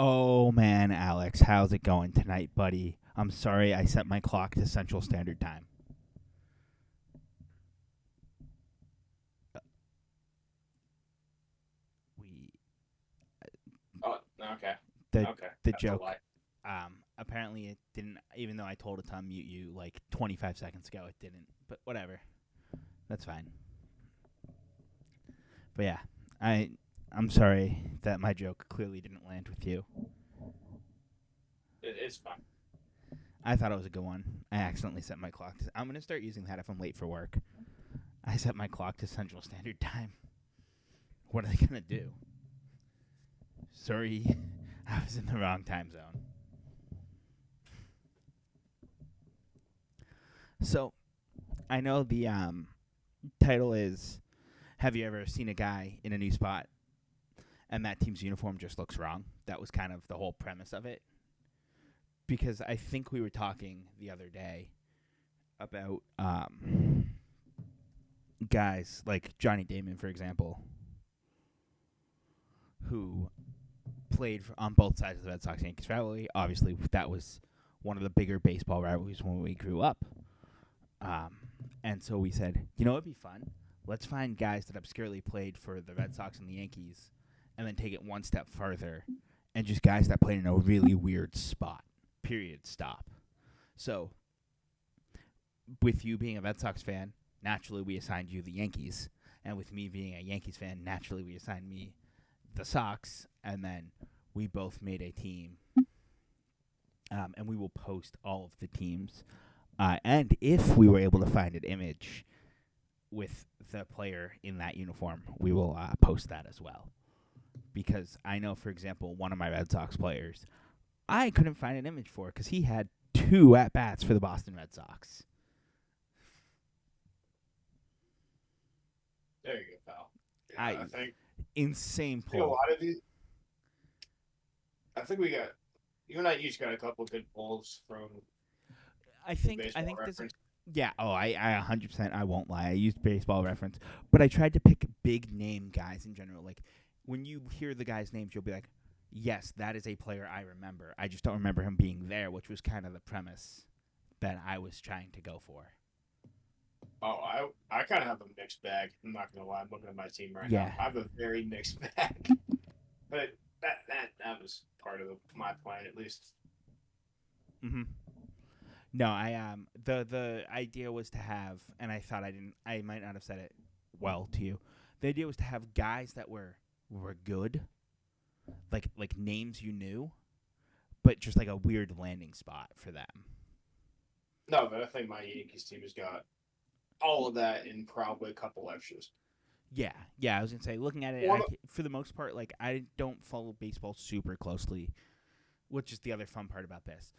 Oh, man, Alex, how's it going tonight, buddy? I'm sorry I set my clock to Central Standard Time. We Oh, okay. the Okay. the That's a joke. lie. Apparently it didn't. Even though I told it to unmute you like 25 seconds ago, it didn't. But whatever, that's fine. But yeah, I'm sorry that my joke clearly didn't land with you. It's fine. I thought it was a good one. I accidentally set my clock. I'm gonna start using that if I'm late for work. I set my clock to Central Standard Time. What are they gonna do? Sorry, I was in the wrong time zone. So, I know the title is Have you ever seen a guy in a new spot and that team's uniform just looks wrong? That was kind of the whole premise of it. Because I think we were talking the other day about guys like Johnny Damon, for example, who played on both sides of the Red Sox-Yankees rivalry. Obviously, that was one of the bigger baseball rivalries when we grew up. And so we said, it'd be fun. Let's find guys that obscurely played for the Red Sox and the Yankees and then take it one step further and just guys that played in a really weird spot. Period. Stop. So, with you being a Red Sox fan, naturally we assigned you the Yankees. And with me being a Yankees fan, naturally we assigned me the Sox. And then we both made a team. And we will post all of the teams. And if we were able to find an image with the player in that uniform, we will post that as well. Because I know, for example, one of my Red Sox players, I couldn't find an image for because he had 2 at-bats for the Boston Red Sox. There you go, pal. Yeah, I think Insane a pull. lot of these. I think we got you and I each got a couple good pulls from I think baseball there's reference. yeah, I 100%, I won't lie. I used Baseball Reference, but I tried to pick big name guys in general. Like when you hear the guys' names, you'll be like, "Yes, that is a player I remember." I just don't remember him being there, which was kind of the premise that I was trying to go for. Oh, I kind of have a mixed bag. I'm not gonna lie. I'm looking at my team right Yeah. now. I have a very mixed bag, but that was part of my plan at least. Mhm. No, the idea was to have, and I thought I might not have said it well to you. The idea was to have guys that were good, like names you knew, but just like a weird landing spot for them. No, but I think my Yankees team has got all of that and probably a couple extras. Yeah. I was gonna say, looking at it, One, for the most part, like I don't follow baseball super closely, which is the other fun part about this.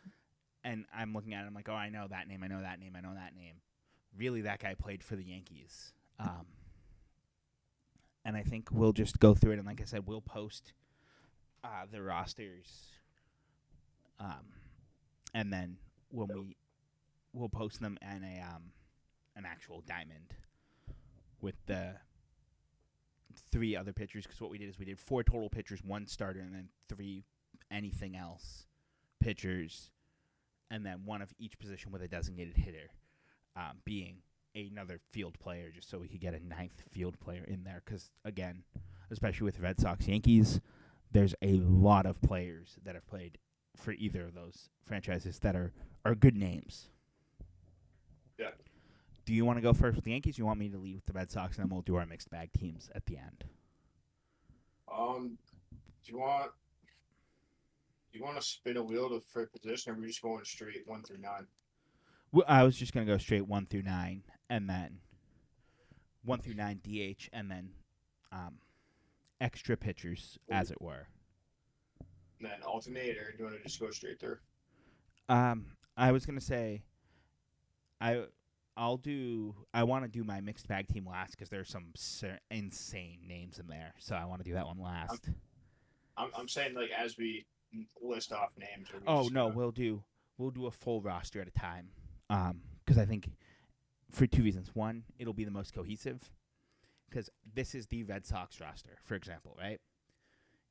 And I'm looking at it, I'm like, oh, I know that name, I know that name, I know that name. Really, that guy played for the Yankees. And I think we'll just go through it, and like I said, we'll post the rosters, and then when we'll post them in an actual diamond with the 3 other pitchers. Because what we did is we did 4 total pitchers, 1 starter, and then 3 anything else pitchers, and then 1 of each position with a designated hitter, being another field player, just so we could get a 9th field player in there. Because, again, especially with Red Sox Yankees, there's a lot of players that have played for either of those franchises that are good names. yeah. Do you want to go first with the Yankees? Or you want me to lead with the Red Sox, and then we'll do our mixed bag teams at the end? Do you want to spin a wheel to for position, or are we just going straight 1 through 9? Well, I was just going to go straight 1 through 9, and then 1 through 9 DH, and then extra pitchers, as it were. And then alternate, or do you want to just go straight through? I was going to say I want to do my mixed bag team last because there's some insane names in there, so I want to do that one last. I'm saying like as we list off names. Or Oh no, we'll do a full roster at a time. Because I think for 2 reasons. One, it'll be the most cohesive because this is the Red Sox roster, for example, right?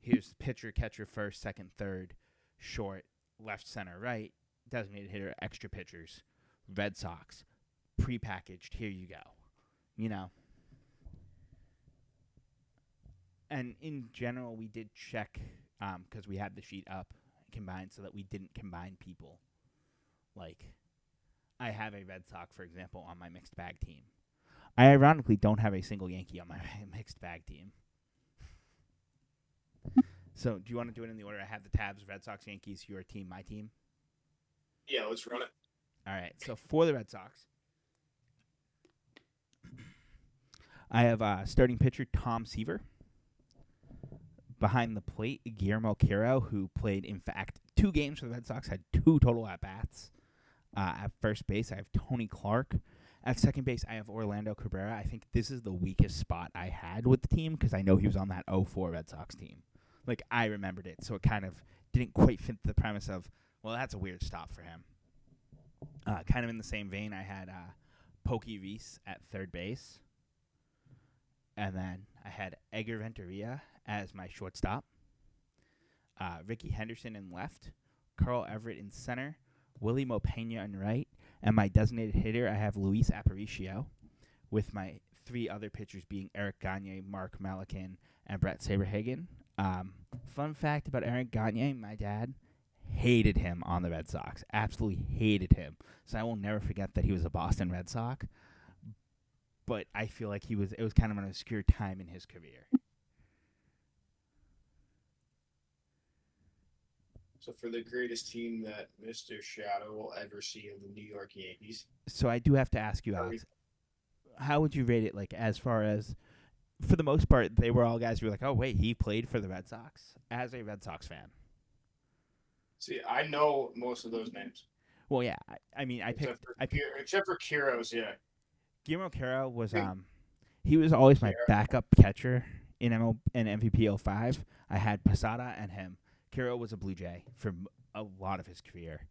here's pitcher, catcher, first, second, third, short, left, center, right, designated hitter, extra pitchers, Red Sox, prepackaged. Here you go. You know. And in general, we did check because we had the sheet up combined so that we didn't combine people. Like, I have a Red Sox, for example, on my mixed bag team. I ironically don't have a single Yankee on my mixed bag team. So, do you want to do it in the order? I have the tabs: Red Sox, Yankees, your team, my team. Yeah, let's run it. All right. So for the Red Sox, I have starting pitcher Tom Seaver. Behind the plate, Guillermo Quero, who played, in fact, 2 games for the Red Sox, had 2 total at-bats. At first base, I have Tony Clark. At second base, I have Orlando Cabrera. I think this is the weakest spot I had with the team because I know he was on that 04 Red Sox team. Like, I remembered it, so it kind of didn't quite fit the premise of, well, that's a weird stop for him. Kind of in the same vein, I had Pokey Reese at third base. And then I had Edgar Renteria as my shortstop. Ricky Henderson in left. Carl Everett in center. Willie Mopena in right. And my designated hitter, I have Luis Aparicio, with my 3 other pitchers being Eric Gagne, Mark Melican, and Brett Saberhagen. Fun fact about Eric Gagne, my dad hated him on the Red Sox. Absolutely hated him. So I will never forget that he was a Boston Red Sox. But I feel like it was kind of an obscure time in his career. So for the greatest team that Mr. Shadow will ever see of the New York Yankees. So I do have to ask you, Alex, how would you rate it, like, as far as, for the most part, they were all guys who were like, oh, wait, he played for the Red Sox, as a Red Sox fan? See, I know most of those names. Well, yeah. I mean, except for Quiroz, yeah. Guillermo Quero was he was always my backup catcher in MVP 05. I had Posada and him. Quero was a Blue Jay for a lot of his career.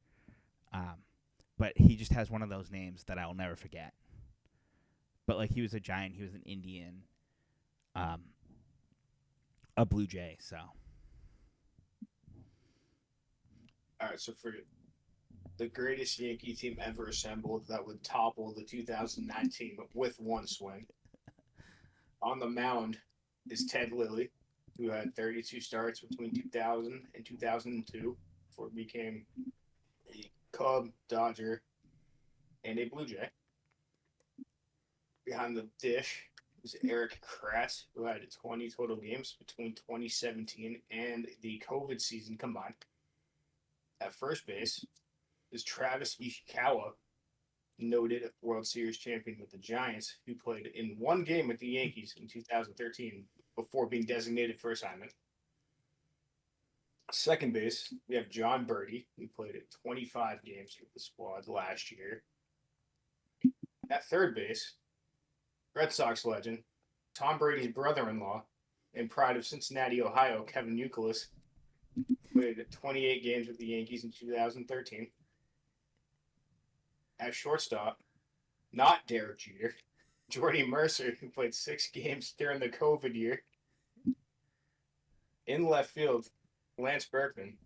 But he just has one of those names that I will never forget. But like, he was a Giant, he was an Indian, a Blue Jay, so. All right, so for the greatest Yankee team ever assembled that would topple the 2019 with one swing. On the mound is Ted Lilly, who had 32 starts between 2000 and 2002 before he became a Cub, Dodger, and a Blue Jay. Behind the dish is Eric Kratz, who had 20 total games between 2017 and the COVID season combined. At first base is Travis Ishikawa, noted World Series champion with the Giants, who played in 1 game with the Yankees in 2013 before being designated for assignment. Second base, we have John Birdie, who played 25 games with the squad last year. At third base, Red Sox legend, Tom Brady's brother-in-law and pride of Cincinnati, Ohio, Kevin Youkilis, played 28 games with the Yankees in 2013. At shortstop, not Derek Jeter, Jordy Mercer, who played 6 games during the COVID year. In left field, Lance Berkman,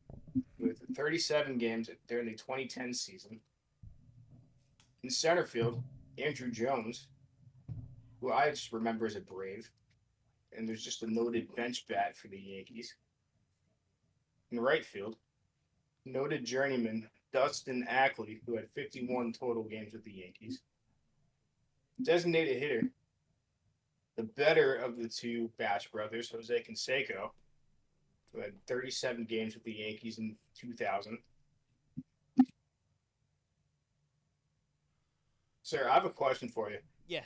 with 37 games during the 2010 season. In center field, Andrew Jones, who I just remember as a Brave, and there's just a noted bench bat for the Yankees. In right field, noted journeyman Dustin Ackley, who had 51 total games with the Yankees. Designated hitter, the better of the 2 Bash brothers, Jose Canseco, who had 37 games with the Yankees in 2000. Sir, I have a question for you. Yeah.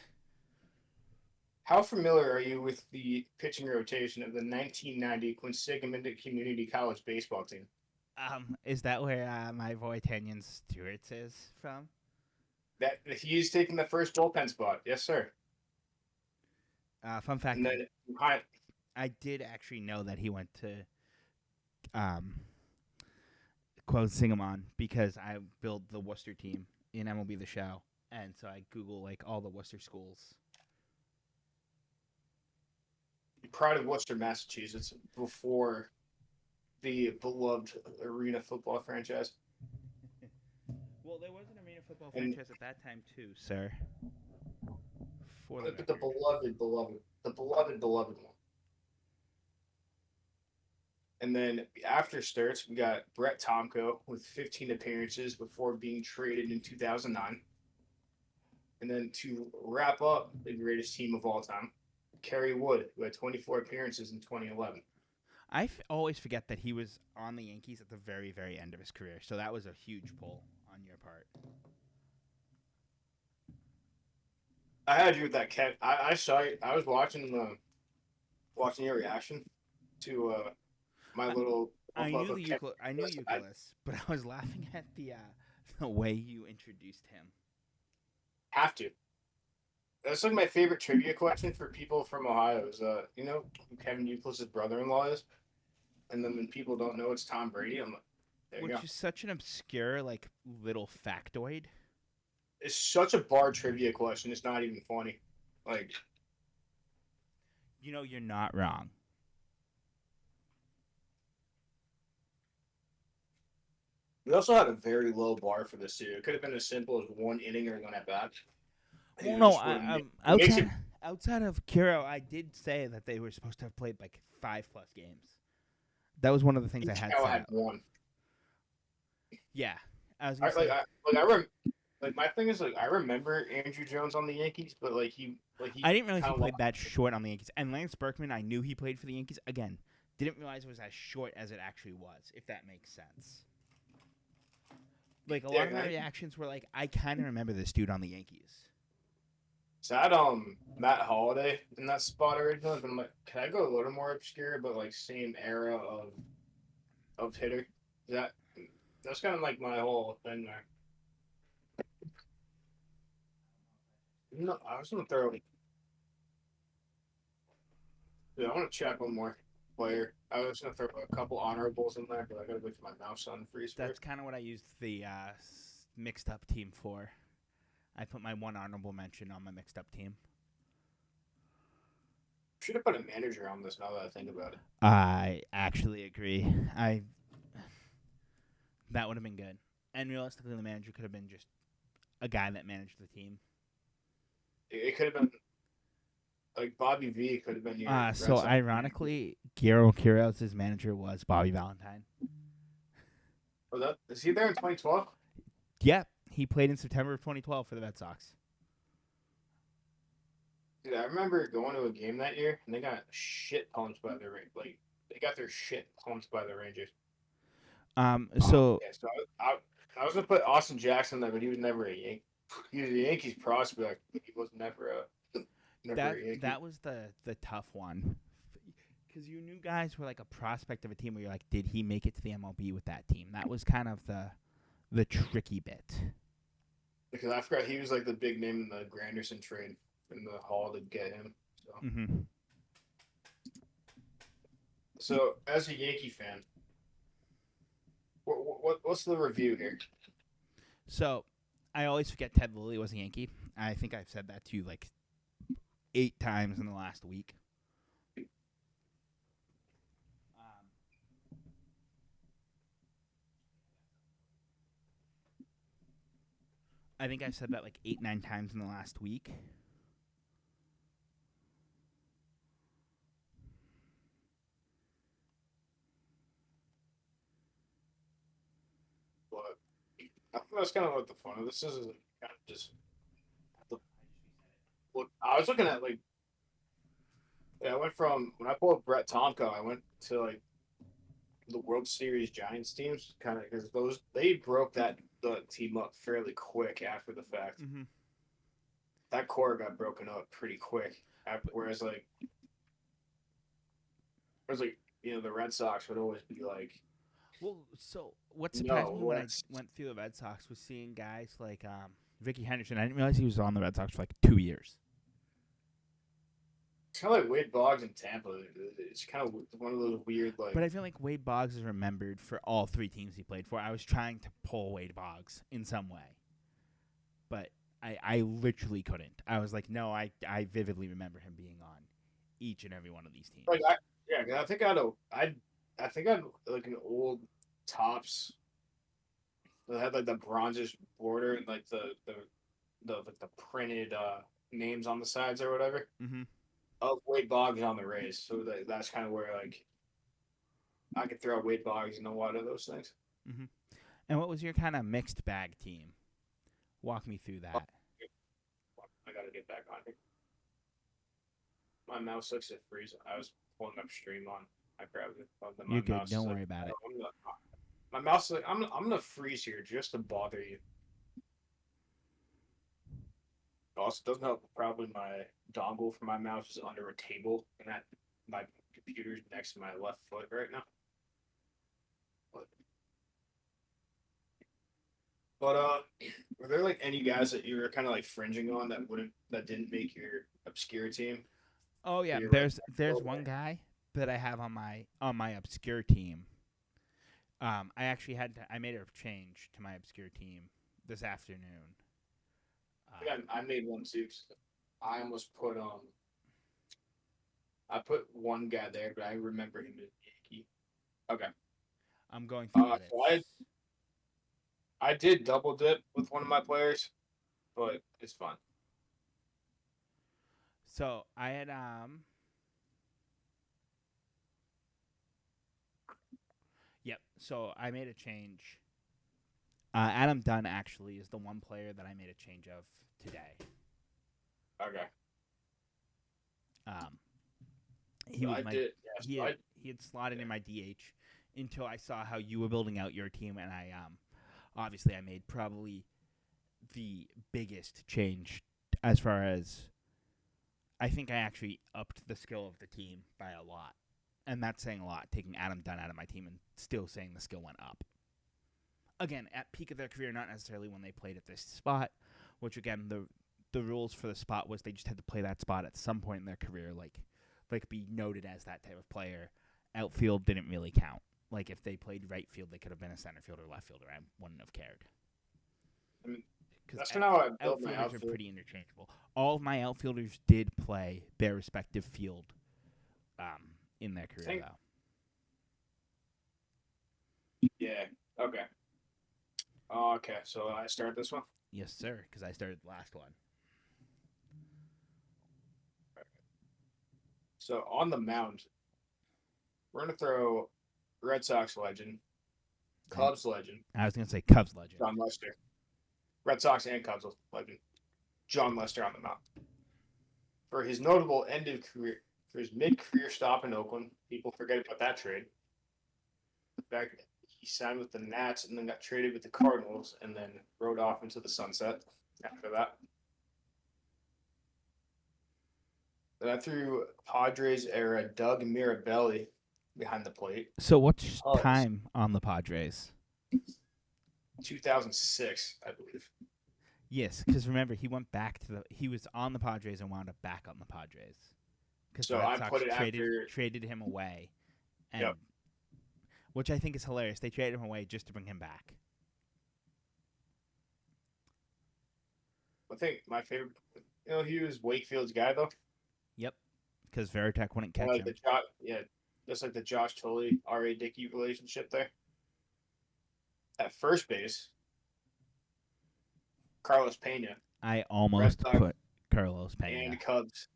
How familiar are you with the pitching rotation of the 1990 Quinsigamond Community College baseball team? Is that where my boy Tanyan Stewart's is from? That he's taking the first bullpen spot. Yes, sir. Fun fact: then, I did actually know that he went to Quinsigamond because I built the Worcester team in MLB The Show, and so I Google like all the Worcester schools. Pride of Worcester, Massachusetts, before the beloved arena football franchise. Well, there was an arena football And franchise at that time too, sir. For the but the record. beloved one. And then after Sturts, we got Brett Tomko with 15 appearances before being traded in 2009. And then to wrap up the greatest team of all time, Kerry Wood, who had 24 appearances in 2011. Always forget that he was on the Yankees at the very, very end of his career. So that was a huge pull on your part. I had you with that, Kev. I saw it. I was watching your reaction to my I, little I bump up knew of Kevin. I knew Euclid, but I was laughing at the way you introduced him. Have to. That's like my favorite trivia question for people from Ohio is, you know who Kevin Euclid's brother-in-law is? And then when people don't know it's Tom Brady, I'm like, there you go. Which is such an obscure, like, little factoid. It's such a bar trivia question. It's not even funny. Like, You know, you're not wrong. we also had a very low bar for this too. It could have been as simple as one inning or one at bat. Well, It no, just would have it makes outside it. outside of Kiro, I did say that they were supposed to have played like 5+ games. That was one of the things I Each had cow set had out. one. Yeah, I was I gonna say like I rem, like my thing is like I remember Andrew Jones on the Yankees, but he I didn't realize he kind of lost. played that short on the Yankees. And Lance Berkman, I knew he played for the Yankees. Again, didn't realize it was as short as it actually was. If that makes sense. Like a lot of my Yeah, reactions were like, I kind of remember this dude on the Yankees. so I had Matt Holliday in that spot originally, but I'm like, can I go a little more obscure, but like same era of hitter? That that's kind of like my whole thing there. No, I was gonna throw. Yeah, I want to check one more player. I was gonna throw a couple honorables in there, but I gotta wait for my mouse on freeze That's first. kind of what I used the mixed up team for. I put my one honorable mention on my mixed up team. Should have put a manager on this now that I think about it. I actually agree. That would have been good. And realistically, the manager could have been just a guy that managed the team. It could have been like Bobby V could have been your Red So Sox manager. ironically, Guillermo Quiros' manager was Bobby Valentine. Was that is he there in 2012? Yep, he played in September of 2012 for the Red Sox. Dude, I remember going to a game that year and they got shit pumped by the they got their shit pumped by the Rangers. So Yeah, so I was gonna put Austin Jackson there, but he was never a Yankee. He was a Yankees prospect, but he was never a Yankee. that was the tough one, because you knew guys were like a prospect of a team where you're like, did he make it to the MLB with that team? That was kind of the tricky bit. Because I forgot he was like the big name in the Granderson trade in the Hall to get him. So, Mm-hmm. so as a Yankee fan, what's the review here? So I always forget Ted Lilly was a Yankee. I think I've said that to you like 8 times in the last week. I think I've said that like 8, 9 times in the last week. But I think that's kind of what the fun of this is kind of just look. I was looking at like I went from when I pulled up Brett Tomko, I went to like the World Series Giants teams, kind of because those they broke the team up fairly quick after the fact. Mm-hmm. That core got broken up pretty quick. Whereas the Red Sox would always be like, Well, so what surprised me no, when I went through the Red Sox was seeing guys like Ricky Henderson. I didn't realize he was on the Red Sox for like 2 years. it's kind of like Wade Boggs in Tampa. It's kind of one of those weird But I feel like Wade Boggs is remembered for all 3 teams he played for. I was trying to pull Wade Boggs in some way, but I literally couldn't. I was like, no, I vividly remember him being on each and every one of these teams. Like I think I think I'd like an old Tops that had like the bronzish border and like the printed names on the sides or whatever. Mm-hmm. Of Wade Boggs on the Rays, so that's kind of where like I could throw Wade Boggs in a lot of those things. Mm-hmm. And what was your kind of mixed bag team? Walk me through that. I gotta get back on here. My mouse looks at freeze. I was pulling up stream on. I grabbed it. You're good. Don't worry about it. My mouse. I'm gonna freeze here just to bother you. Also, doesn't help. Probably my dongle for my mouse is under a table, and that my computer's next to my left foot right now. But were there like any guys that you were kind of like fringing on that didn't make your obscure team? Oh yeah, You're there's one guy that I have on my obscure team. I actually I made a change to my obscure team this afternoon. I made one too. I almost put I put one guy there, but I remember him as Yankee. Okay. I'm going through it. So I did double dip with one of my players, but it's fun. So I had Yep. So I made a change. Adam Dunn actually is the one player that I made a change of today. Okay. He was he had slotted in my DH until I saw how you were building out your team, and I obviously I made probably the biggest change as far as I think I actually upped the skill of the team by a lot. And that's saying a lot, taking Adam Dunn out of my team and still saying the skill went up. Again, at peak of their career, not necessarily when they played at this spot, which again, the rules for the spot was they just had to play that spot at some point in their career, like be noted as that type of player. Outfield didn't really count. Like if they played right field, they could have been a center fielder or left fielder. I wouldn't have cared. I mean, that's kind of how I built my outfielders are pretty interchangeable. All of my outfielders did play their respective field in their career, though. Yeah. Okay. Okay. So I start this one. Yes, sir. Because I started the last one. So on the mound, we're gonna throw Red Sox legend, Cubs legend. I was gonna say Cubs legend. John Lester. Red Sox and Cubs legend. John Lester on the mound. For his notable end of career, for his mid-career stop in Oakland, people forget about that trade. In fact, he signed with the Nats and then got traded with the Cardinals and then rode off into the sunset after that. Then I threw Padres era Doug Mirabelli behind the plate. So what's time on the Padres? 2006, I believe. Yes, because remember he went back to he was on the Padres and wound up back on the Padres. So I put it traded him away, and yep. Which I think is hilarious. They traded him away just to bring him back. I think my favorite, he was Wakefield's guy though. Yep, because Veritek wouldn't catch him. Just like the Josh Tully, R.A. Dickey relationship there. At first base, Carlos Pena. I almost put Carlos Pena. And Cubs,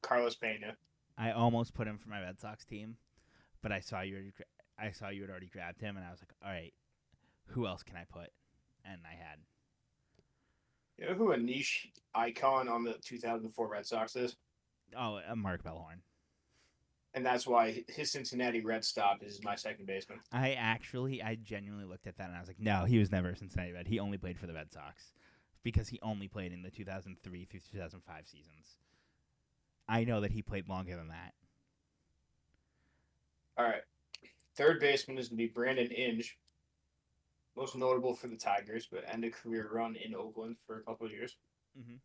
Carlos Pena. I almost put him for my Red Sox team, but I saw you had already grabbed him, and I was like, all right, who else can I put? And I had. You know who a niche icon on the 2004 Red Sox is? Oh, Mark Bellhorn. And that's why his Cincinnati Red stop is my second baseman. I genuinely looked at that and I was like, no, he was never a Cincinnati Red. He only played for the Red Sox because he only played in the 2003 through 2005 seasons. I know that he played longer than that. All right. Third baseman is going to be Brandon Inge. Most notable for the Tigers, but end a career run in Oakland for a couple of years. Mm-hmm.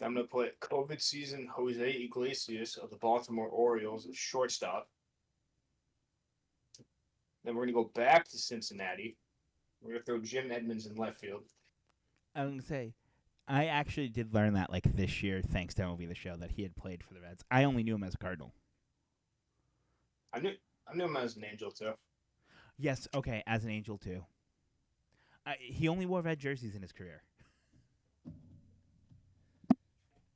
I'm going to put COVID season Jose Iglesias of the Baltimore Orioles as shortstop. Then we're going to go back to Cincinnati. We're going to throw Jim Edmonds in left field. I'm going to say, I actually did learn that like this year, thanks to MLB The Show, that he had played for the Reds. I only knew him as a Cardinal. I knew him as an Angel too. Yes, okay, as an Angel too. He only wore red jerseys in his career.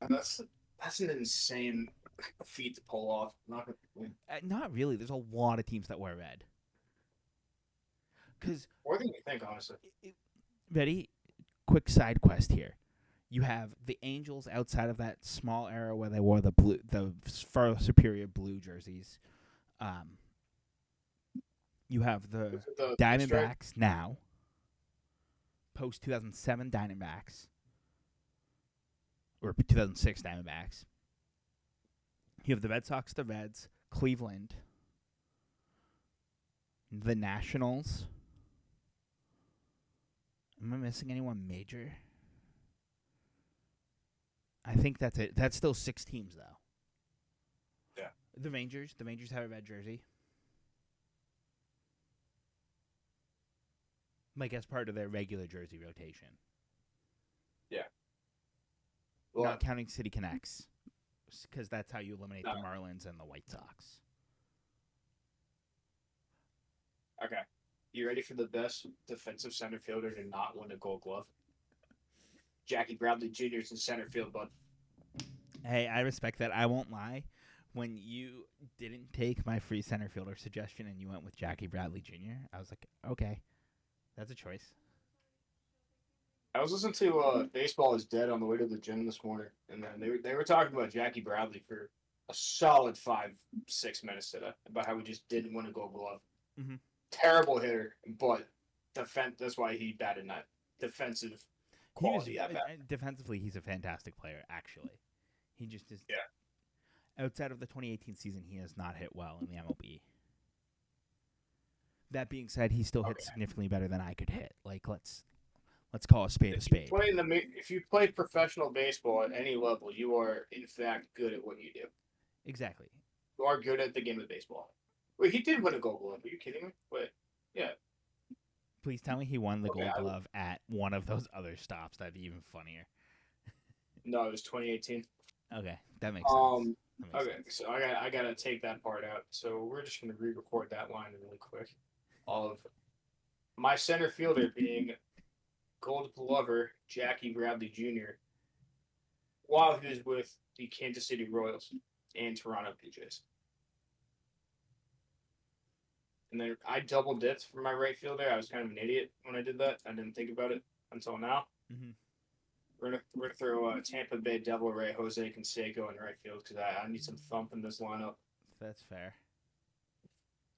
And that's an insane feat to pull off. Not really. There's a lot of teams that wear red. Because More than you think, honestly. ready, quick side quest here. You have the Angels outside of that small era where they wore the far superior blue jerseys. You have the Diamondbacks now. Post 2007 Diamondbacks. Or 2006 Diamondbacks. You have the Red Sox, the Reds, Cleveland, the Nationals. Am I missing anyone major? I think that's it. That's still 6 teams, though. Yeah. The Rangers have a red jersey. Like as part of their regular jersey rotation. Yeah. Well, not counting City Connects, because that's how you eliminate the Marlins and the White Sox. Okay. You ready for the best defensive center fielder to not win a Gold Glove? Jackie Bradley Jr. is in center field, bud. Hey, I respect that. I won't lie. When you didn't take my free center fielder suggestion and you went with Jackie Bradley Jr., I was like, okay, that's a choice. I was listening to Baseball is Dead on the way to the gym this morning, and then they were talking about Jackie Bradley for a solid 5-6 minutes today about how he just didn't win a Gold Glove. Mm-hmm. Terrible hitter, but that's why he batted in that defensive quality. Defensively, he's a fantastic player, actually. He just is. Yeah. Outside of the 2018 season, he has not hit well in the MLB. That being said, he still hits significantly better than I could hit. Like, let's call a spade a spade. If you play professional baseball at any level, you are, in fact, good at what you do. Exactly. You are good at the game of baseball. Wait, he did win a Gold Glove. Are you kidding me? Wait, yeah. Please tell me he won the Gold Glove at one of those other stops. That'd be even funnier. No, it was 2018. Okay, that makes sense. So I gotta take that part out. So we're just gonna re-record that line really quick. Of my center fielder being Gold Glover Jackie Bradley Jr. while he was with the Kansas City Royals and Toronto Blue Jays. And then I double dipped for my right fielder. I was kind of an idiot when I did that. I didn't think about it until now. Mm-hmm. We're gonna throw Tampa Bay Devil Ray Jose Canseco in right field because I need some thump in this lineup. That's fair.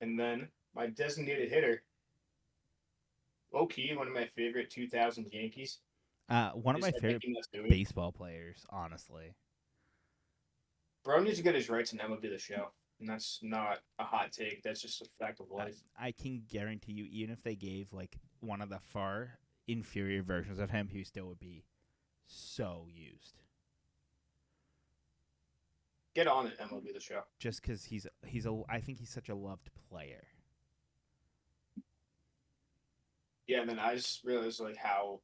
And then my designated hitter, low key, one of my favorite 2000 Yankees. One of my favorite baseball players, honestly. Bro needs to get his rights in MLB The Show. And that's not a hot take. That's just a fact of life. I can guarantee you, even if they gave like one of the far inferior versions of him, he still would be so used. Get on it, MLB The Show. Just because I think he's such a loved player. Yeah, and then I just realized like how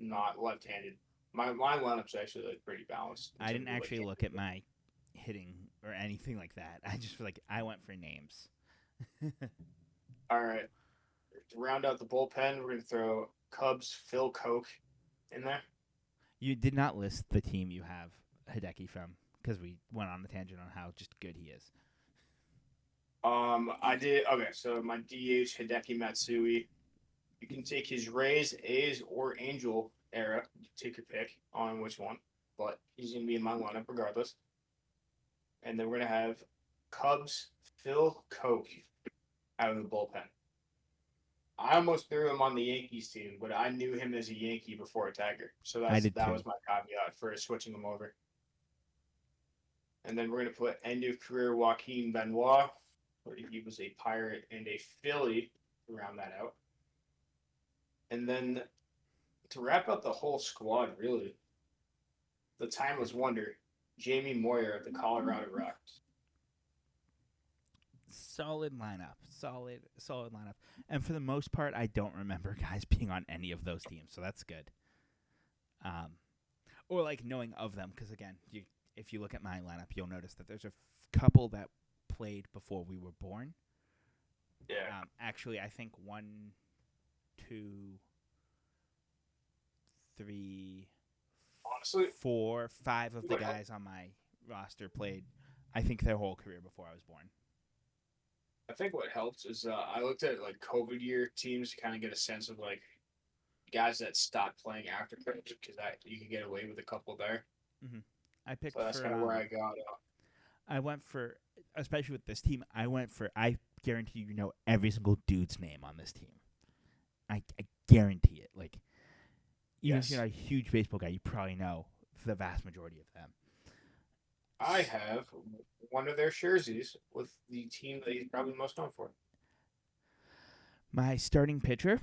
not left-handed. My lineup's actually like pretty balanced. I didn't actually look at my hitting or anything like that. I just I went for names. All right. To round out the bullpen, we're gonna throw Cubs Phil Koch in there. You did not list the team you have Hideki from because we went on a tangent on how just good he is. I did. Okay, so my DH Hideki Matsui. You can take his Rays, A's, or Angel era. Take your pick on which one, but he's gonna be in my lineup regardless. And then we're gonna have Cubs Phil Koch out of the bullpen. I almost threw him on the Yankees team, but I knew him as a Yankee before a Tiger, so that was my caveat for switching him over. And then we're gonna put end of career Joaquin Benoit, where he was a Pirate and a Philly to round that out. And then to wrap up the whole squad, really, the timeless wonder, Jamie Moyer of the Colorado Rockies. Solid lineup. Solid lineup. And for the most part, I don't remember guys being on any of those teams, so that's good. or like knowing of them, because again, if you look at my lineup, you'll notice that there's a couple that played before we were born. Yeah. Actually, I think 1, 2, 3, Honestly, 4, 5 of the what guys on my roster played, I think, their whole career before I was born. I think what helps is I looked at like COVID year teams to kind of get a sense of like guys that stopped playing after COVID because you could get away with a couple there. I picked So that's for kind of where I got. I went for, especially with this team, I guarantee you know every single dude's name on this team. I guarantee it. Like, even if Yes, you're not a huge baseball guy, you probably know the vast majority of them. I have one of their jerseys with the team that he's probably most known for. My starting pitcher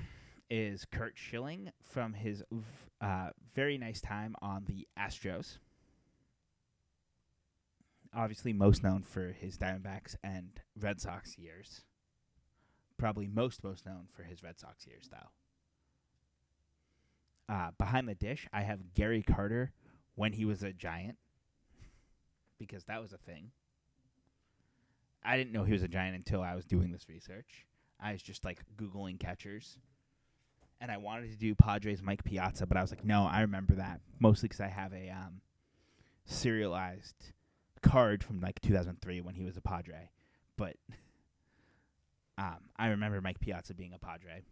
is Kurt Schilling from his very nice time on the Astros. Obviously, most known for his Diamondbacks and Red Sox years. Probably most known for his Red Sox years, though. Behind the dish, I have Gary Carter when he was a Giant, because that was a thing. I didn't know he was a Giant until I was doing this research. I was just like Googling catchers. And I wanted to do Padres Mike Piazza, but I was like, no, I remember that. Mostly because I have a serialized card from like 2003 when he was a Padre. But I remember Mike Piazza being a Padre.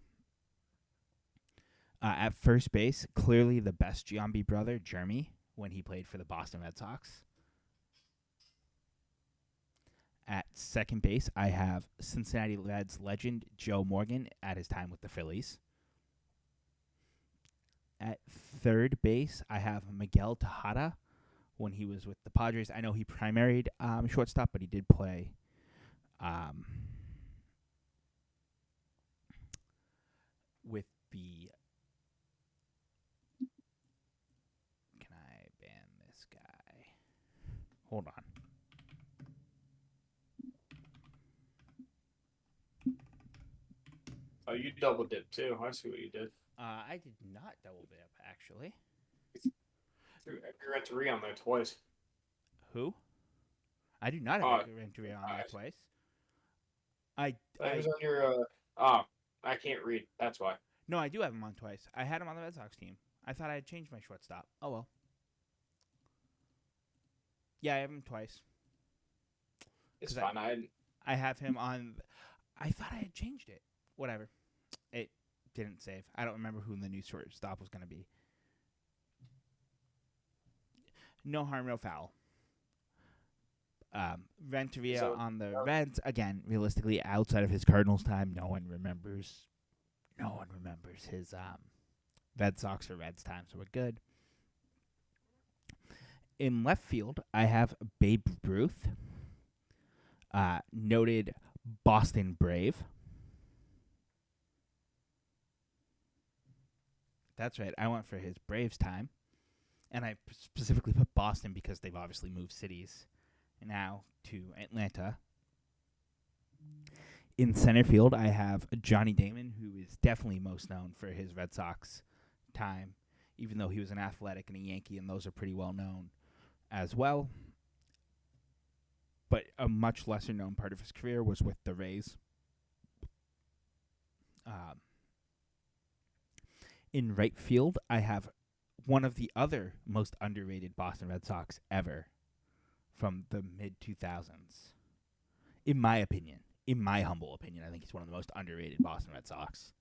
At first base, clearly the best Giambi brother, Jeremy, when he played for the Boston Red Sox. At second base, I have Cincinnati Reds legend Joe Morgan at his time with the Phillies. At third base, I have Miguel Tejada when he was with the Padres. I know he primaried shortstop, but he did play with the... Can I ban this guy? Hold on. Oh, you double dip too. I see what you did. I did not double dip, actually. Threw Edgar Renteria on there twice. Who? I do not have Renteria on there twice. I was on your. I can't read. That's why. No, I do have him on twice. I had him on the Red Sox team. I thought I had changed my shortstop. Oh, well. Yeah, I have him twice. It's fine. I have him on... I thought I had changed it. Whatever. It didn't save. I don't remember who the new shortstop was going to be. No harm, no foul. Renteria on the Reds. Again, realistically, outside of his Cardinals time, no one remembers his Red Sox or Reds time, so we're good. In left field, I have Babe Ruth, noted Boston Brave. That's right. I went for his Braves time. And I specifically put Boston because they've obviously moved cities now to Atlanta. In center field, I have Johnny Damon, who is definitely most known for his Red Sox time, even though he was an Athletic and a Yankee, and those are pretty well known as well. But a much lesser known part of his career was with the Rays. In right field, I have one of the other most underrated Boston Red Sox ever from the mid-2000s. In my opinion, in my humble opinion, I think he's one of the most underrated Boston Red Sox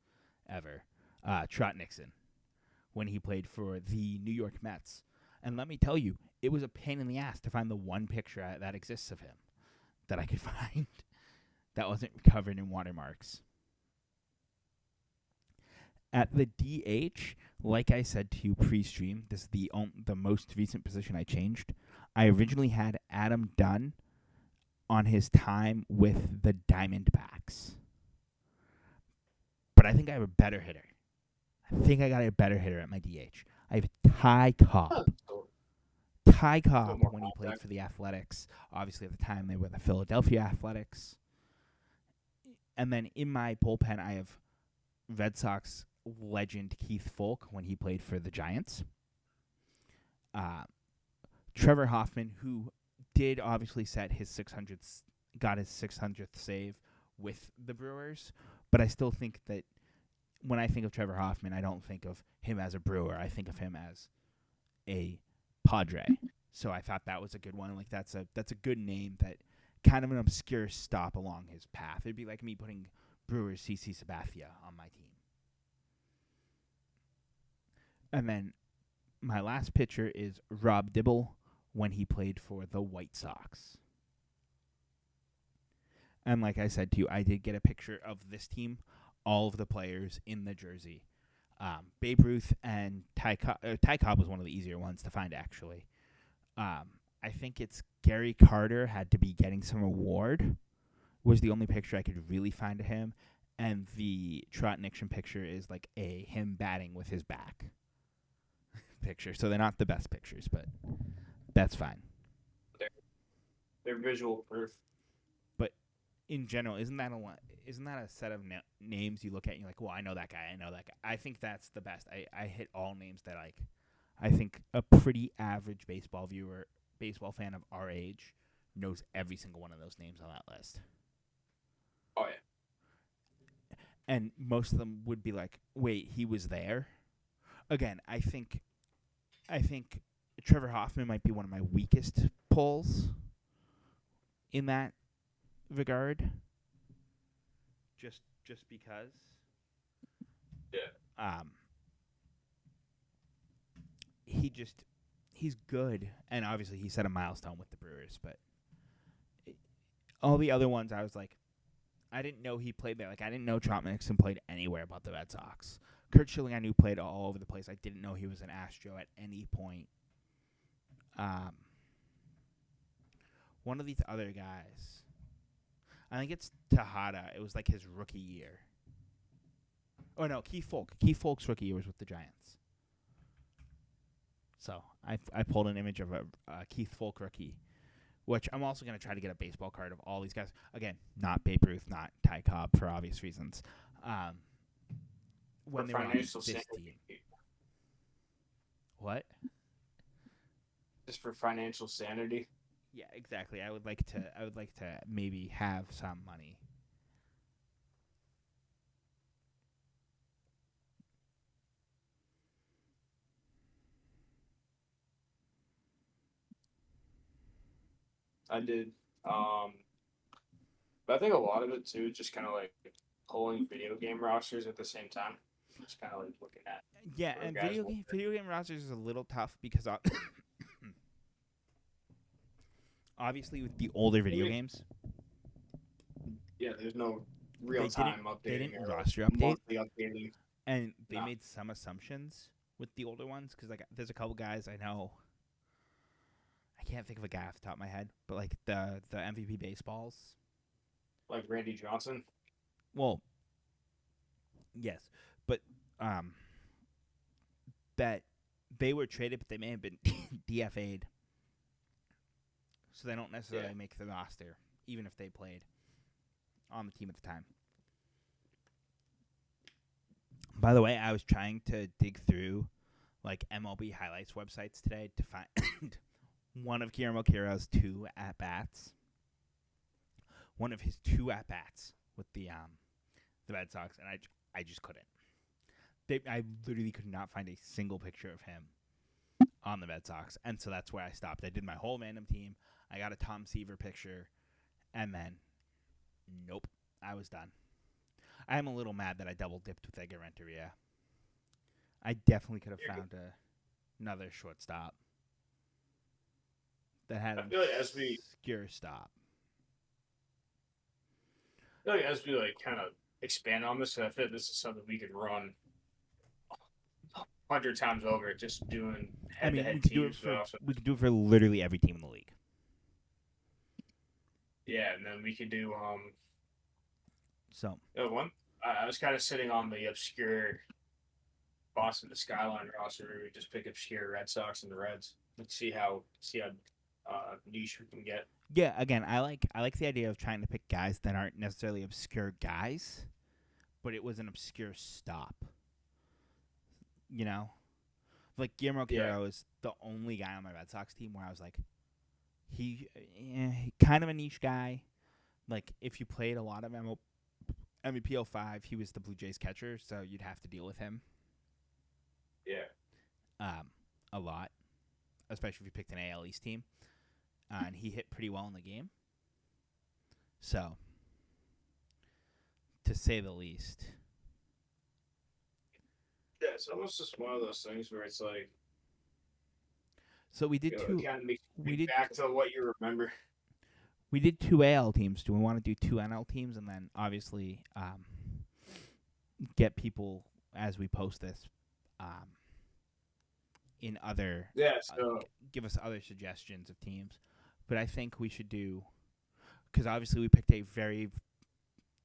ever. Trot Nixon, when he played for the New York Mets. And let me tell you, it was a pain in the ass to find the one picture that exists of him that I could find that wasn't covered in watermarks. At the DH, like I said to you pre-stream, this is the most recent position I changed. I originally had Adam Dunn on his time with the Diamondbacks. But I think I have a better hitter. I think I got a better hitter at my DH. I have Ty Cobb. Ty Cobb, when he played for the Athletics. Obviously, at the time, they were the Philadelphia Athletics. And then in my bullpen, I have Red Sox legend Keith Folk when he played for the Giants. Trevor Hoffman, who did obviously set his 600th, got his 600th save with the Brewers, but I still think that when I think of Trevor Hoffman, I don't think of him as a Brewer. I think of him as a Padre. So I thought that was a good one. Like that's a good name, that kind of an obscure stop along his path. It'd be like me putting Brewers CC Sabathia on my team. And then my last pitcher is Rob Dibble when he played for the White Sox. And like I said to you, I did get a picture of this team, all of the players in the jersey. Babe Ruth and Ty Cobb. Ty Cobb was one of the easier ones to find, actually. I think it's Gary Carter had to be getting some award, was the only picture I could really find of him. And the Trot Nixon picture is like him batting with his back picture. So they're not the best pictures, but that's fine. They're visual proof. But in general, isn't that a set of names you look at and you're like, well, I know that guy, I know that guy. I think that's the best. I hit all names that I think a pretty average baseball fan of our age knows every single one of those names on that list. Oh, yeah. And most of them would be like, wait, he was there? Again, I think Trevor Hoffman might be one of my weakest pulls in that regard. Just because. Yeah. He's good, and obviously he set a milestone with the Brewers, but all the other ones I was like, I didn't know he played there. Like, I didn't know Trot Nixon played anywhere but the Red Sox. Kurt Schilling I knew played all over the place. I didn't know he was an Astro at any point. One of these other guys, I think it's Tejada. It was like his rookie year. Oh, no, Keith Folk. Keith Folk's rookie year was with the Giants. So I pulled an image of a Keith Folk rookie, which I'm also going to try to get a baseball card of all these guys. Again, not Babe Ruth, not Ty Cobb for obvious reasons. When they were on this team. What? Just for financial sanity. Yeah, exactly. I would like to maybe have some money. I did. But I think a lot of it too, just kind of like pulling video game rosters at the same time. Just kind of like looking at. Yeah, and video game rosters is a little tough because obviously with the older video games. Yeah, there's no real time updating. They didn't roster update. Updating. And they made some assumptions with the older ones because like there's a couple guys I know. I can't think of a guy off the top of my head, but like the MVP baseballs. Like Randy Johnson? Well, yes. But that they were traded, but they may have been DFA'd. So they don't necessarily make the roster, even if they played on the team at the time. By the way, I was trying to dig through like MLB highlights websites today to find one of Guillermo Quiroz' 2 at-bats. One of his 2 at-bats with the Red Sox, and I just couldn't. I literally could not find a single picture of him on the Red Sox, and so that's where I stopped. I did my whole random team. I got a Tom Seaver picture, and then nope, I was done. I am a little mad that I double-dipped with Edgar Renteria. I definitely could have found another shortstop that had an obscure stop. I feel like as we like kind of expand on this, I feel like this is something we could run 100 times over, just doing head-to-head teams. We could do it for literally every team in the league. Yeah, and then we could do So one. I was kind of sitting on the obscure Boston to Skyline roster. Where we just pick obscure Red Sox and the Reds. Let's see how niche we can get. Yeah, again, I like the idea of trying to pick guys that aren't necessarily obscure guys, but it was an obscure stop. You know, Like Guillermo Yeah. Caro is the only guy on my Red Sox team where I was like, he kind of a niche guy. Like if you played a lot of MVP 05, he was the Blue Jays catcher, so you'd have to deal with him Yeah. a lot, especially if you picked an AL East team. And he hit pretty well in the game. So, to say the least. Yeah, it's almost just one of those things where it's like, So we did it two. kind of makes you We think did. back to what you remember. We did two AL teams. Do we want to do two NL teams, and then obviously get people as we post this in other Yeah, so give us other suggestions of teams. But I think we should do, because obviously we picked a very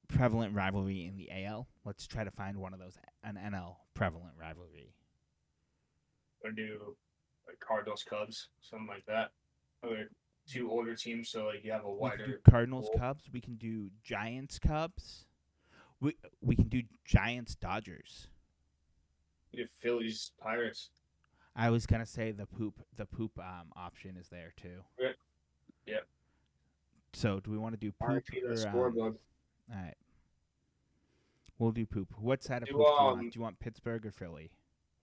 prevalent rivalry in the AL. Let's try to find one of those, an NL prevalent rivalry. we're gonna do like Cardinals, Cubs, something like that. Other two older teams, so like you have a We can do wider Cardinals pool. Cubs. We can do Giants Cubs. We can do Giants Dodgers. You have Phillies, Pirates. I was gonna say the poop option is there too. Yep. So do we want to do poop RIP or the scoreboard. all right. We'll do poop. What side of Do, poop do you want? Do you want Pittsburgh or Philly?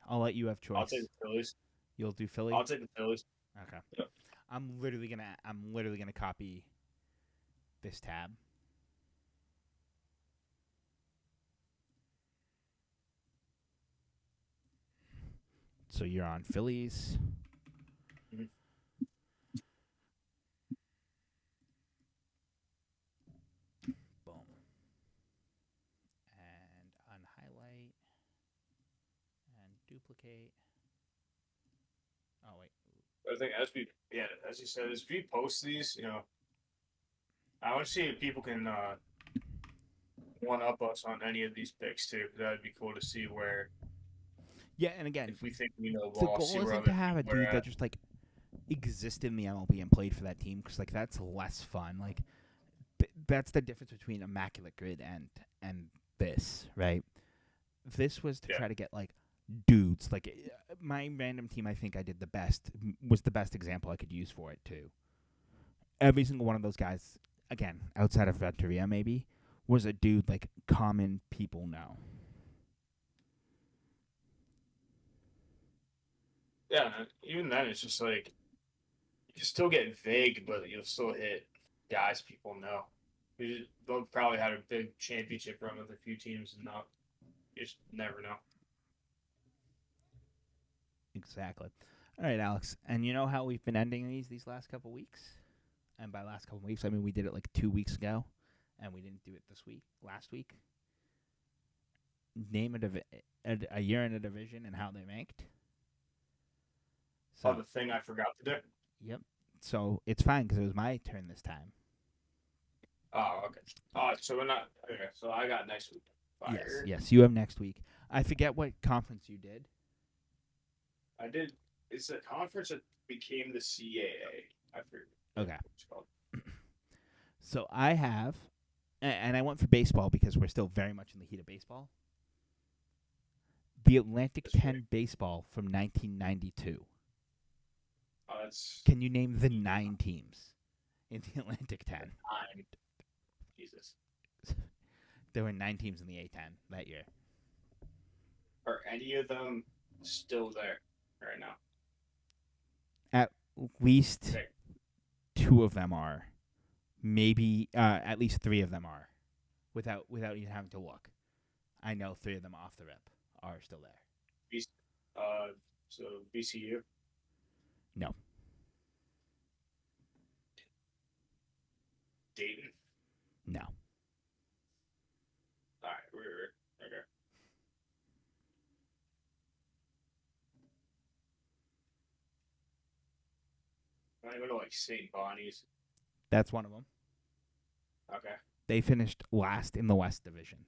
I'll let you have choice. I'll take the Phillies. You'll do Philly? I'll take the Phillies. Okay. Yep. I'm literally gonna copy this tab. So you're on Phillies. Mhm. Boom. And unhighlight and duplicate. Oh wait. I think as you said, as we post these, I want to see if people can one up us on any of these picks too. 'Cause that'd be cool to see where Yeah, and again, if we think we know the ball, see goal where isn't other to have a people are dude that at. just like existed in the MLB and played for that team, because like that's less fun. Like that's the difference between Immaculate Grid and this, right? This was to Yeah. try to get like dudes. Like my random team, I think I did the best. Was the best example I could use for it too. Every single one of those guys, again, outside of Renteria maybe, was a dude like common people know. Yeah, and even then, it's just like you can still get vague, but you'll still hit guys people know. They'll probably had a big championship run with a few teams, and not you just never know. Exactly. All right, Alex. And you know how we've been ending these last couple weeks? And by last couple weeks, I mean we did it like 2 weeks ago, and we didn't do it last week. Name a year in a division and how they ranked. So, The thing I forgot to do. yep. So it's fine because it was my turn this time. Oh, okay. So we're not okay. So I got next week. Fire. Yes. You have next week. I forget what conference you did. I did. It's a conference that became the CAA. I forget. Okay. What it's called. So I have, and I went for baseball because we're still very much in the heat of baseball. The Atlantic That's 10 baseball from 1992. Oh, that's Can you name the 9 teams in the Atlantic 10? 9. Jesus. There were 9 teams in the A10 that year. Are any of them still there right now? At least Okay. 2 of them are. Maybe at least 3 of them are. Without even having to look. I know 3 of them off the rip are still there. So VCU. No. Dayton. No. All right, we're okay. I go to like St. Bonnie's. That's one of them. Okay. They finished last in the West Division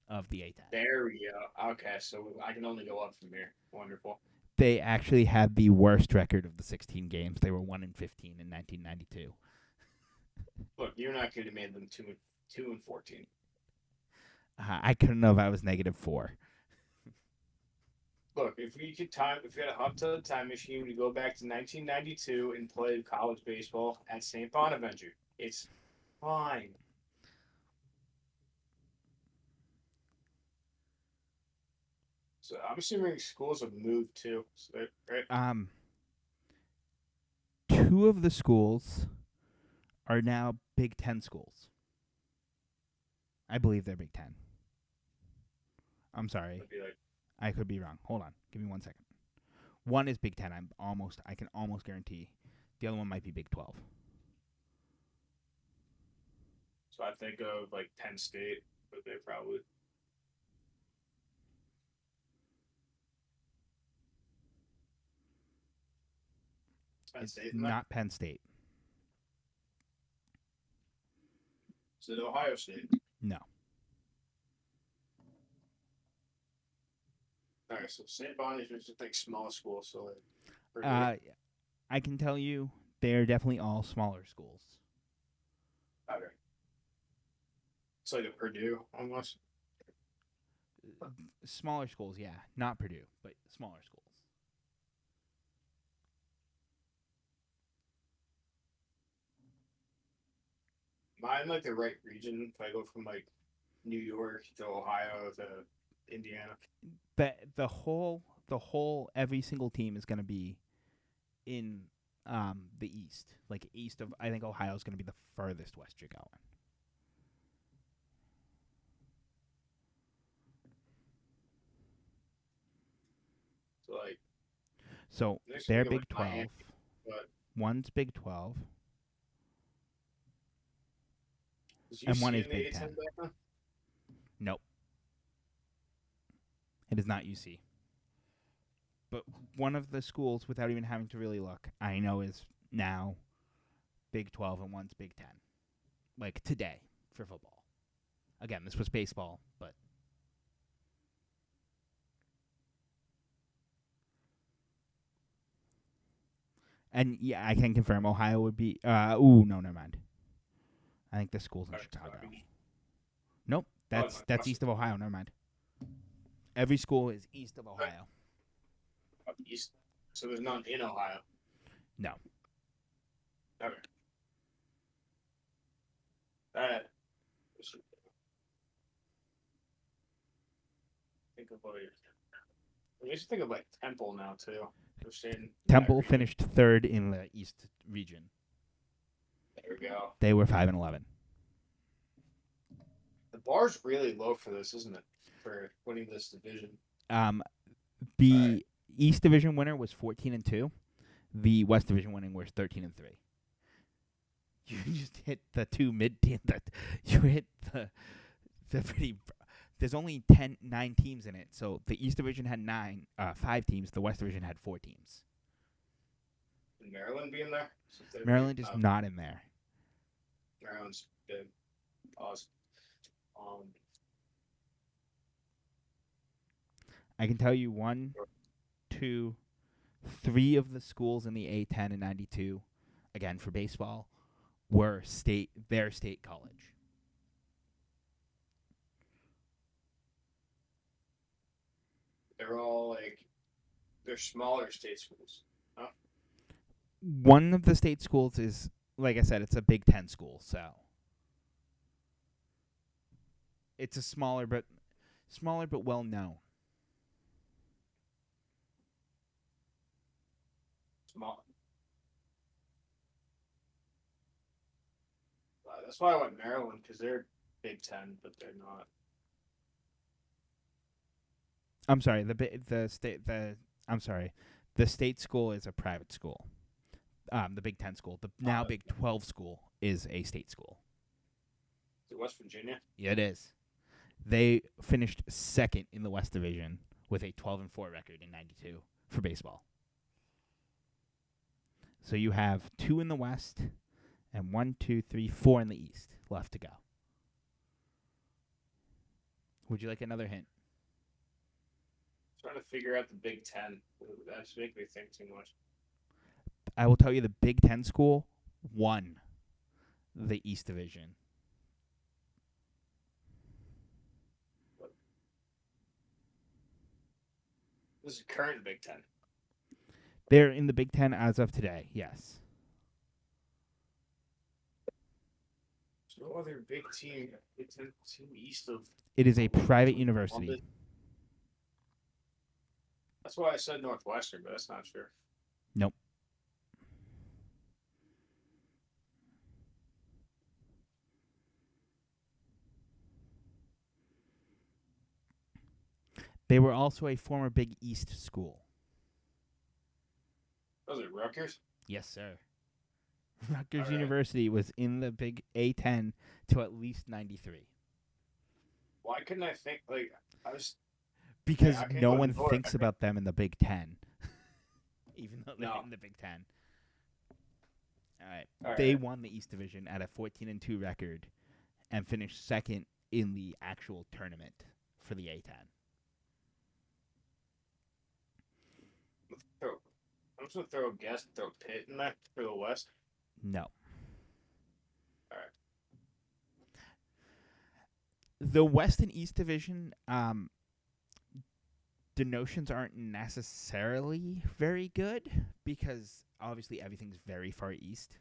of the A10. There we go. Okay, so I can only go up from here. Wonderful. They actually had the worst record of the 16 games. They were 1-15 in 1992. Look, you're not going to made them 2-14. I couldn't know if I was -4. Look, if we had a hot tub time machine, we go back to 1992 and play college baseball at St. Bonaventure. It's fine. So I'm assuming schools have moved too. So right? Um, two of the schools are now Big Ten schools. I believe they're Big Ten. I'm sorry. It'd be like, I could be wrong. Hold on. Give me 1 second. One is Big Ten. I can almost guarantee. The other one might be Big 12. so I think of like Penn State, but they probably. Penn It's State in there. not Penn State. Is it Ohio State? No. All right, so St. Bonaventure's just like small school, so like. I can tell you they're definitely all smaller schools. Okay. It's like a Purdue almost. Smaller schools, yeah. Not Purdue, but smaller schools. Am I in like the right region if I go from like New York to Ohio to Indiana? The whole every single team is going to be in the east, like east of. I think Ohio's going to be the furthest west you're going. So like, So next they're thing Big like Miami, 12. but One's Big 12, is and one UC is in the Big A10 10. back then? Nope, it is not UC. But one of the schools, without even having to really look, I know is now Big 12 and one's Big 10. Like today for football. Again, this was baseball, but and yeah, I can confirm Ohio would be. No, never mind. I think the school's in All right, so Chicago. I mean, Nope, oh, that's east of Ohio. Never mind. Every school is east of Ohio. up east. So there's none in Ohio. No. Okay. That. Think of like. I used to think of like Temple now too. They're staying in that Temple region. finished third in the East region. There we go. They were 5-11. The bar's really low for this, isn't it? For winning this division. The Right. East Division winner was 14-2. The West Division winning was 13-3. You just hit the two mid team. That you hit the pretty. There's only 9 teams in it, so the East Division had 5 teams. The West Division had 4 teams. Would Maryland be in there? Maryland is not in there. Maryland's big. Pause. I can tell you 1, 2, 3 of the schools in the A10 and 92, again for baseball, were their state college. They're all like they're smaller state schools. Huh? One of the state schools is, like I said, it's a Big Ten school, so it's a smaller but well known. Small. That's why I went Maryland because they're Big Ten, but they're not. I'm sorry, I'm sorry. The state school is a private school. The Big Ten school. The now Big 12 school is a state school. Is it West Virginia? Yeah, it is. They finished second in the West Division with a 12-4 record in 92 for baseball. So you have 2 in the West and 1, 2, 3, 4 in the East left to go. Would you like another hint? Trying to figure out the Big Ten. That's making me think too much. I will tell you the Big Ten school won the East Division. This is current Big Ten. They're in the Big Ten as of today, yes. There's no other Big Ten team east of. It is a private university. Columbus. That's why I said Northwestern, but that's not true. Nope. They were also a former Big East school. Was it Rutgers? Yes, sir. Rutgers University was in the Big A10 to at least 93. Why couldn't I think, I was... Because no one thinks about them in the Big Ten. Even though they're in the Big Ten. All right. They won the East Division at a 14-2 record and finished second in the actual tournament for the A10. I'm just going to throw a guess and throw Pitt in there for the West. No. All right. The West and East Division, the notions aren't necessarily very good because obviously everything's very far east.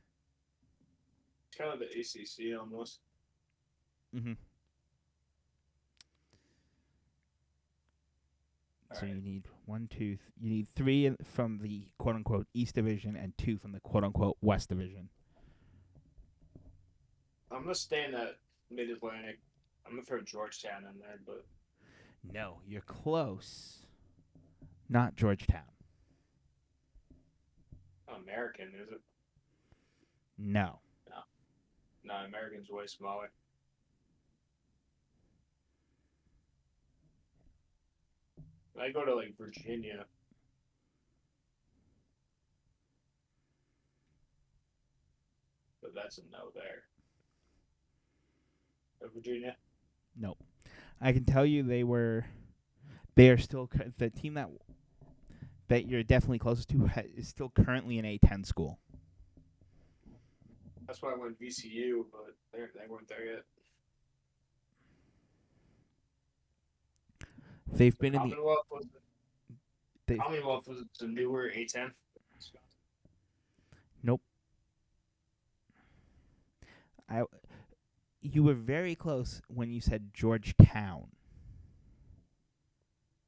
It's kind of the ACC almost. Mm-hmm. So you need you need 3 from the quote-unquote East Division and 2 from the quote-unquote West Division. I'm going to stay in that Mid-Atlantic. I'm going to throw Georgetown in there, but... No, you're close. Not Georgetown. American, is it? No. No, American's way smaller. I go to, Virginia. But that's a no there. Virginia? Nope. I can tell you they are still, the team that you're definitely closest to is still currently an A10 school. That's why I went VCU, but they weren't there yet. They've been in the Commonwealth was the newer A10. Nope. You were very close when you said Georgetown.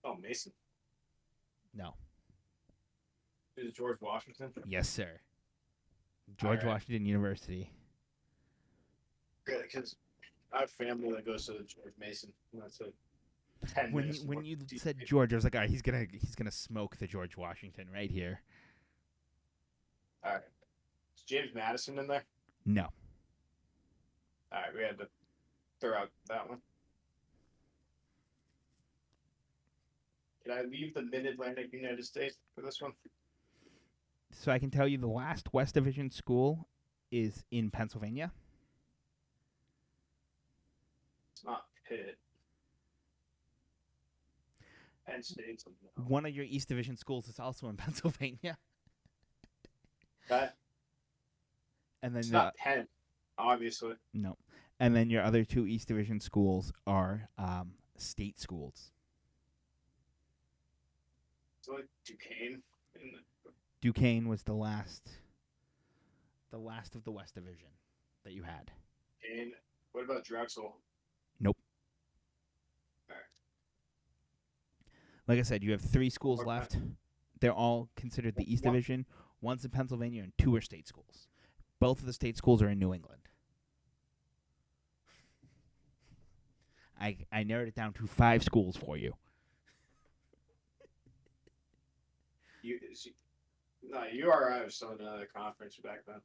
Oh, Mason. No. Is it George Washington? Yes, sir. George Washington University. Good, because I have family that goes to the George Mason. That's a 10 minutes. When you said George, I was like, all right, he's gonna smoke the George Washington right here. All right. Is James Madison in there? No. All right, we had to throw out that one. Can I leave the Mid-Atlantic United States for this one? So I can tell you the last West Division school is in Pennsylvania. It's not Pitt. Penn State's no. One of your East Division schools is also in Pennsylvania. Okay. And then it's not Penn, obviously. No. And then your other 2 East Division schools are state schools. So Duquesne. Duquesne was the last of the West Division that you had. And what about Drexel? Nope. All right. Like I said, you have 3 schools left. They're all considered the East Division. One's in Pennsylvania and 2 are state schools. Both of the state schools are in New England. I narrowed it down to 5 schools for you. URI was still in another conference back then.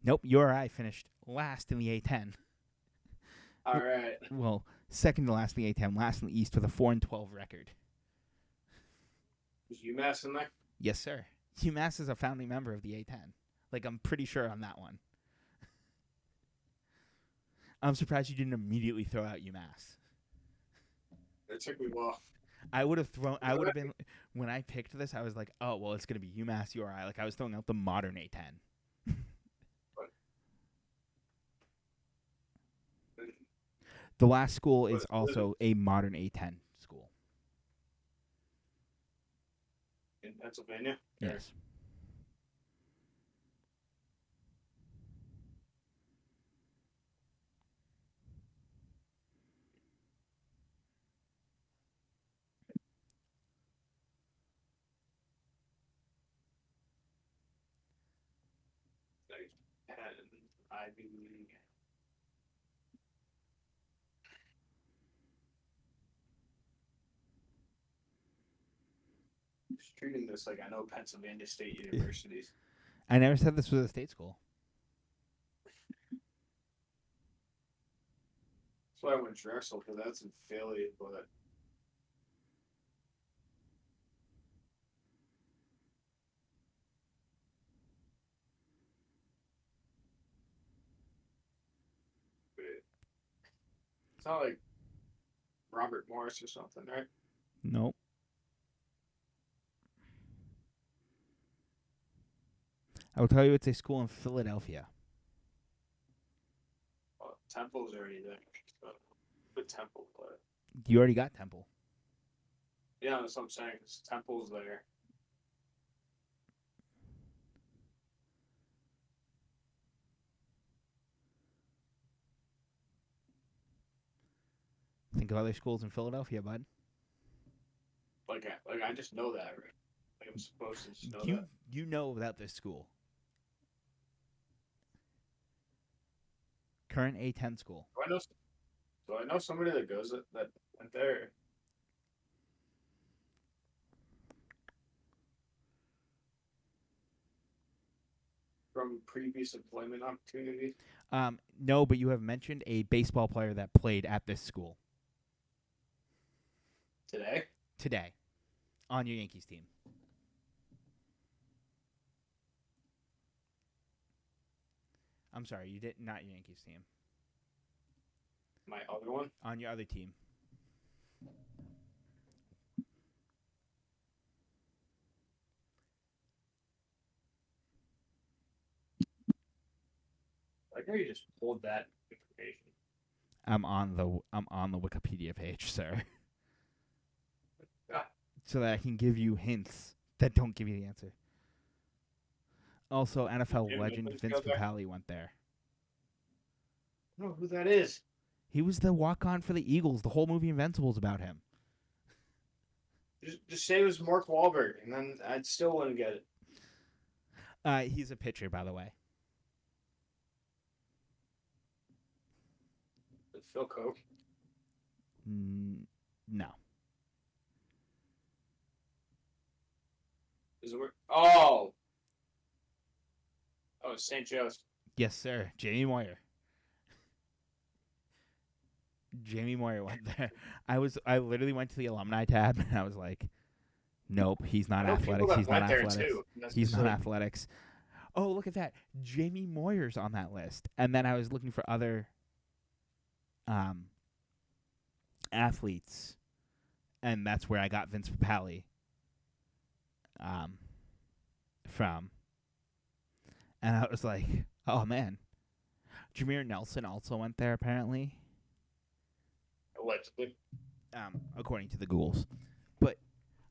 Nope, URI finished last in the A10. All right. Well, second to last in the A10, last in the East with a 4-12 record. Was UMass in there? Yes, sir. UMass is a founding member of the A10. I'm pretty sure on that one. I'm surprised you didn't immediately throw out UMass. It took me a while. I would have been, when I picked this, I was like, oh, well, it's going to be UMass, URI. I was throwing out the modern A10. The last school is also a modern A10 school. Pennsylvania? Yes. Like, Ivy League. Just treating this like I know Pennsylvania State universities. I never said this was a state school. That's why I went Drexel, because that's in Philly, but it's not like Robert Morris or something, right? Nope. I will tell you it's a school in Philadelphia. Well, Temple's already there. But Temple, but You already got Temple. yeah, that's what I'm saying. 'Cause Temple's there. Think of other schools in Philadelphia, bud. Like I just know that, right? Like I'm supposed to just know You that. you know about this school. Current A10 school. Do I know somebody that goes that went there? From previous employment opportunities No, but you have mentioned a baseball player that played at this school today. on your Yankees team. I'm sorry, you did not your Yankees team. My other one. On your other team. Like how you just pulled that information. I'm on the Wikipedia page, sir. Ah. So that I can give you hints that don't give you the answer. Also, NFL Jim legend Nichols Vince go there? Papale went there. I don't know who that is. He was the walk-on for the Eagles. The whole movie Invincible's about him. Just say it was Mark Wahlberg, and then I'd still wouldn't get it. He's a pitcher, by the way. Phil Koch. No. Is it where? Oh, St. Joe's. Yes, sir. Jamie Moyer. Jamie Moyer went there. I literally went to the alumni tab and I was like, nope, he's not I know people athletics. that He's not went there athletics. too. That's He's just not like- athletics. Oh, look at that. Jamie Moyer's on that list. And then I was looking for other athletes. And that's where I got Vince Papale from. And I was like, oh, man. Jameer Nelson also went there, apparently. Allegedly. According to the Ghouls. But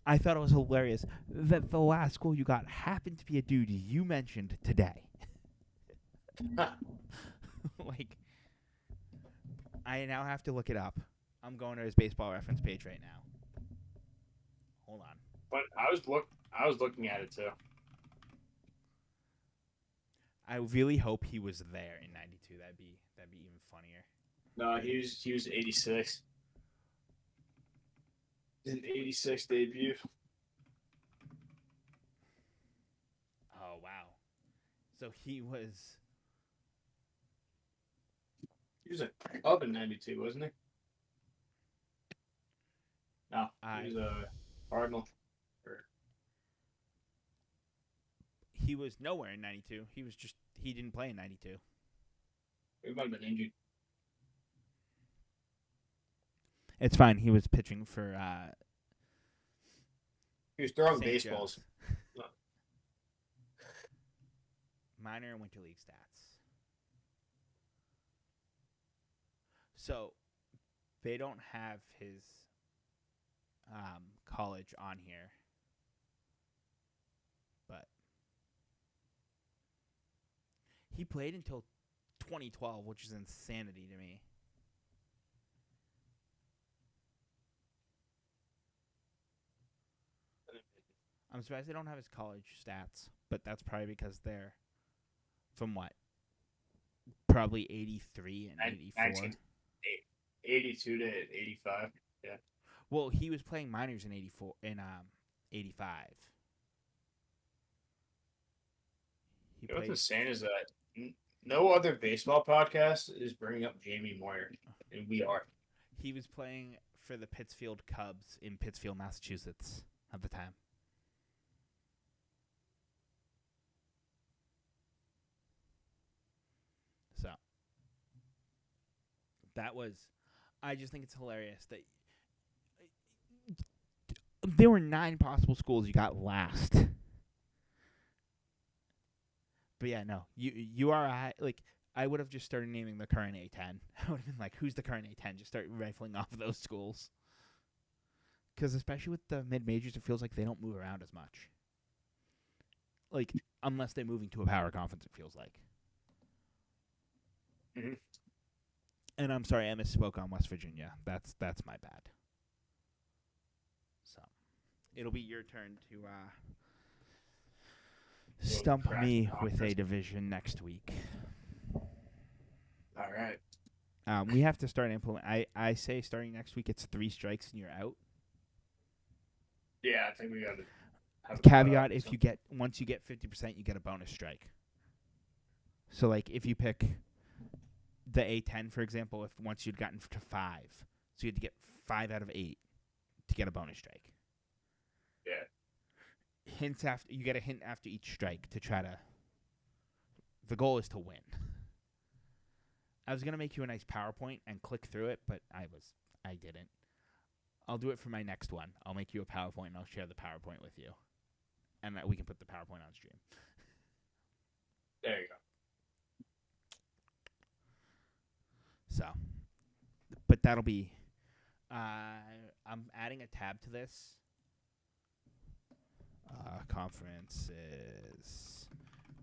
I thought it was hilarious that the last school you got happened to be a dude you mentioned today. Like, I now have to look it up. I'm going to his baseball reference page right now. Hold on. But I was looking at it too. I really hope he was there in '92. That'd be even funnier. No, he was 86. His 86 debut. Oh wow. So he was Up in 92, wasn't he? No, he was a Cardinal. He was nowhere in '92. He didn't play in '92. He might have been injured. It's fine. He was pitching for He was throwing St. baseballs. Joe's. Minor and winter league stats. So they don't have his college on here. He played until 2012, which is insanity to me. I'm surprised they don't have his college stats, but that's probably because they're from what? Probably 83 and 84. 82 to 85. Yeah. Well, he was playing minors in 85. He What played. I'm saying is that no other baseball podcast is bringing up Jamie Moyer, and we are. He was playing for the Pittsfield Cubs in Pittsfield, Massachusetts at the time. So that was. I just think it's hilarious that there were 9 possible schools you got last. But yeah, no, you are like I would have just started naming the current A10. I would have been like, who's the current A10? Just start rifling off of those schools. Because especially with the mid majors, it feels like they don't move around as much. Like unless they're moving to a power conference, it feels like. Mm-hmm. And I'm sorry, I misspoke on West Virginia. That's my bad. So it'll be your turn to stump me with a division next week. All right. We have to start implement. I say starting next week, it's 3 strikes and you're out. Yeah, I think we got to have Caveat: if you get once you get 50%, you get a bonus strike. So like if you pick the A10, for example, if once you'd gotten to 5, so you had to get 5 out of 8 to get a bonus strike. Yeah. Hints after you get a hint after each strike to try to. The goal is to win. I was gonna make you a nice PowerPoint and click through it, but I didn't. I'll do it for my next one. I'll make you a PowerPoint and I'll share the PowerPoint with you, and we can put the PowerPoint on stream. There you go. So, but that'll be. I'm adding a tab to this. Conferences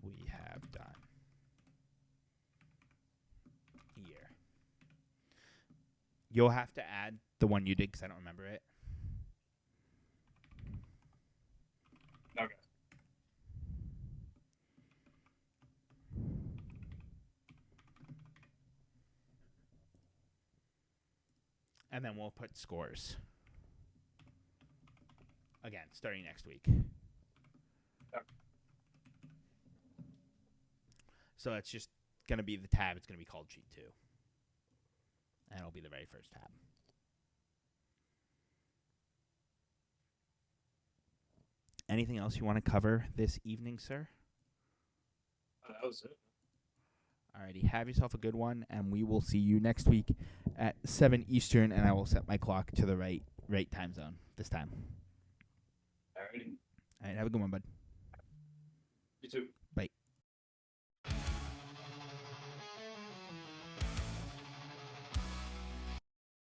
we have done. Year. You'll have to add the one you did because I don't remember it. Okay. And then we'll put scores. Again, starting next week. Okay. So it's just going to be the tab. It's going to be called G2. And it'll be the very first tab. Anything else you want to cover this evening, sir? That was it. Alrighty, have yourself a good one, and we will see you next week at 7 Eastern, and I will set my clock to the right time zone this time. Alrighty. All right, have a good one, bud. You too.